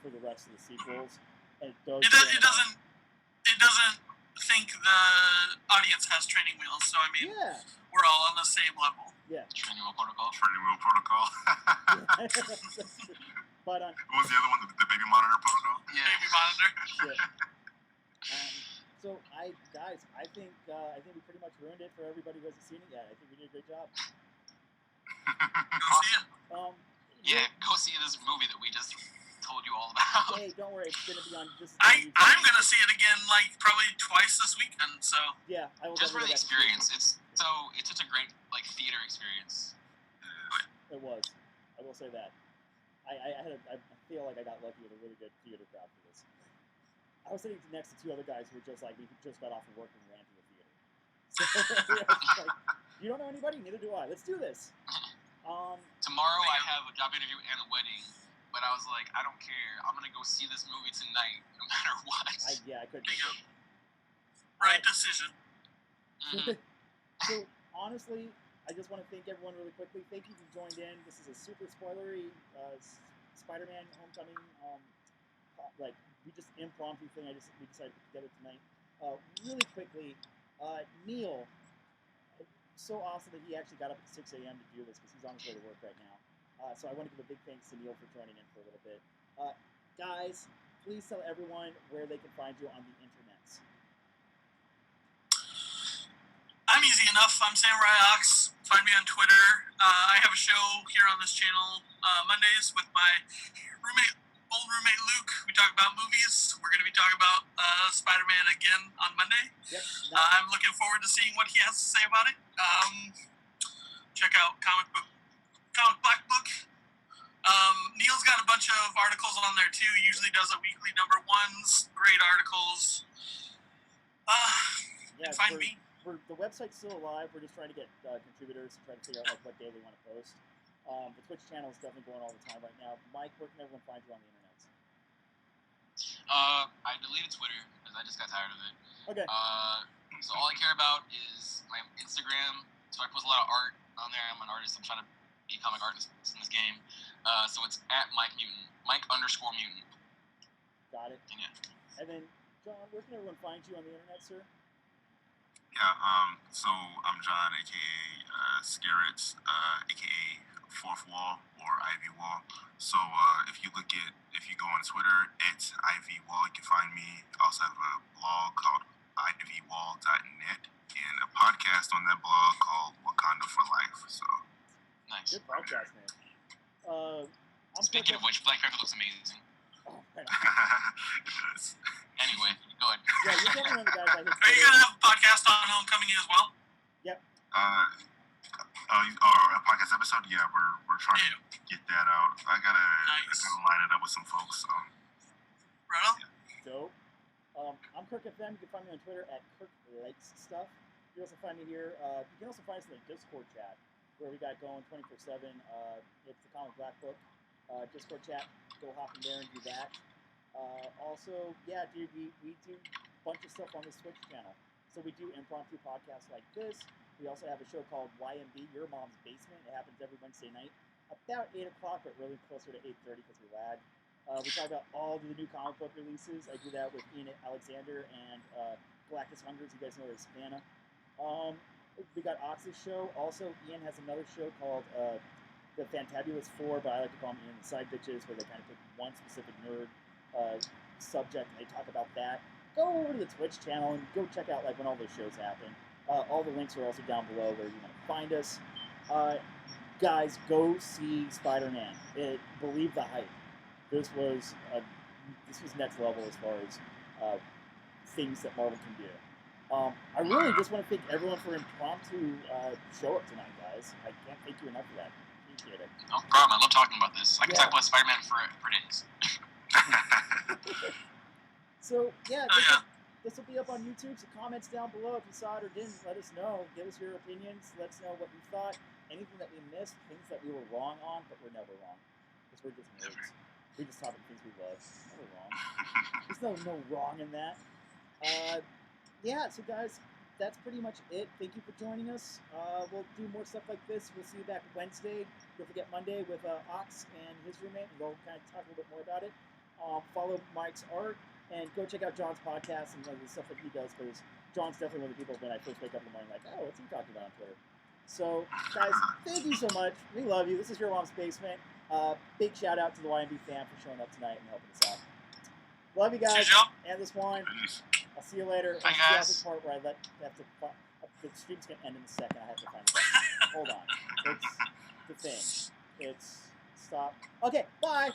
for the rest of the sequels, and it does. It doesn't. It doesn't think the audience has training wheels. So I mean, Yeah. we're all on the same level. Yeah. Training Wheel Protocol. Training Wheel Protocol. But what was the other one? The baby monitor protocol? Yeah. Baby monitor. So I think we pretty much ruined it for everybody who hasn't seen it yet. I think we did a great job. Go see it. Yeah, go see this movie that we just told you all about. Hey, don't worry, it's gonna be on. I'm gonna see it again, like probably twice this weekend. So Yeah, I will. Just for the definitely go back to experience. see It's such a great like theater experience. It was. I will say that. I feel like I got lucky with a really good theater crowd for this. I was sitting next to two other guys who were just like, we just got off of work and ran to the theater. So like, you don't know anybody? Neither do I. Let's do this. Tomorrow I have a job interview and a wedding, but I was like, I don't care. I'm gonna go see this movie tonight, no matter what. I couldn't make it. right decision. Mhm. So honestly, I just want to thank everyone really quickly. Thank you for joined in. This is a super spoilery Spider-Man Homecoming. Like we just impromptu thing. We decided to put together tonight. Really quickly, Neil. So awesome that he actually got up at 6 a.m. to do this because he's on his way to work right now. So I want to give a big thanks to Neil for joining in for a little bit. Guys, please tell everyone where they can find you on the internets. I'm easy enough. I'm Samurai Ox. Find me on Twitter. I have a show here on this channel Mondays with my old roommate Luke. We talk about movies. We're going to be talking about Spider-Man again on Monday. Yep. I'm looking forward to seeing what he has to say about it. Check out Comic Black Book. Neil's got a bunch of articles on there too. He usually does a weekly number ones. Great articles. Find me. The website's still alive. We're just trying to get contributors to try to figure out like what day they want to post. The Twitch channel is definitely going all the time right now. Mike, where can everyone find you on the internet? I deleted Twitter because I just got tired of it. Okay. So all I care about is my Instagram. So I post a lot of art on there. I'm an artist. I'm trying to be a comic artist in this game. So it's at Mike Mutant. Mike_Mutant. Got it. Yeah. And then, John, where can everyone find you on the internet, sir? Yeah, so I'm John, aka Scarrets, aka Fourth Wall or Ivy Wall. So if you go on Twitter, it's Ivy Wall. You can find me. I also have a blog called ivywall.net and a podcast on that blog called Wakanda for Life. So Nice. Good podcast, man. Speaking of which, Black Panther looks amazing. Oh, man. it does. Anyway, go ahead. Yeah, you're definitely one of the guys I hit. Are you gonna have a podcast on Homecoming as well? Or a podcast episode? Yeah, we're trying to get that out. I gotta line it up with some folks. So. Right on. Dope. I'm Kirk FM. You can find me on Twitter at Kirk Likes Stuff. You can also find me here. You can also find us in the Discord chat where we got going 24/7. It's the Comic Black Book Discord chat. Go hop in there and do that. Also, yeah, dude, we do a bunch of stuff on the Twitch channel. So we do impromptu podcasts like this. We also have a show called YMB, Your Mom's Basement. It happens every Wednesday night, about 8 o'clock, but really closer to 8:30 because we lag. We talk about all the new comic book releases. I do that with Ian Alexander and Galactus Hungers. You guys know there's Savannah. We got Ox's show. Also, Ian has another show called The Fantabulous Four, but I like to call them Ian the Side Bitches, where they kind of pick one specific nerd subject and they talk about that. Go over to the Twitch channel and go check out like when all those shows happen. All the links are also down below where you want to find us. Guys, go see Spider-Man. Believe the hype. This was next level as far as things that Marvel can do. I really just want to thank everyone for impromptu show up tonight, guys. I can't thank you enough for that. Appreciate it. No problem. I love talking about this. I can talk about Spider-Man for days. So, yeah, this will be up on YouTube. So comments down below if you saw it or didn't. Let us know. Give us your opinions. Let us know what you thought. Anything that we missed, things that we were wrong on, but we're never wrong. Because we're just nerds. We just talk about things we love. Never wrong. There's no wrong in that. Yeah, so guys, that's pretty much it. Thank you for joining us. We'll do more stuff like this. We'll see you back Wednesday. Don't forget Monday with Ox and his roommate. We'll kind of talk a little bit more about it. Follow Mike's art and go check out John's podcast and the stuff that he does, because John's definitely one of the people when I first wake up in the morning like, oh, what's he talking about on Twitter? So, guys, thank you so much. We love you. This is Your Mom's Basement. Big shout out to the YMB fam for showing up tonight and helping us out. Love you guys. And this one. I'll see you later. Bye, I'll guys. see the part where the stream's gonna end in a second. I have to find the button. Hold on. It's the thing. It's stop. Okay. Bye.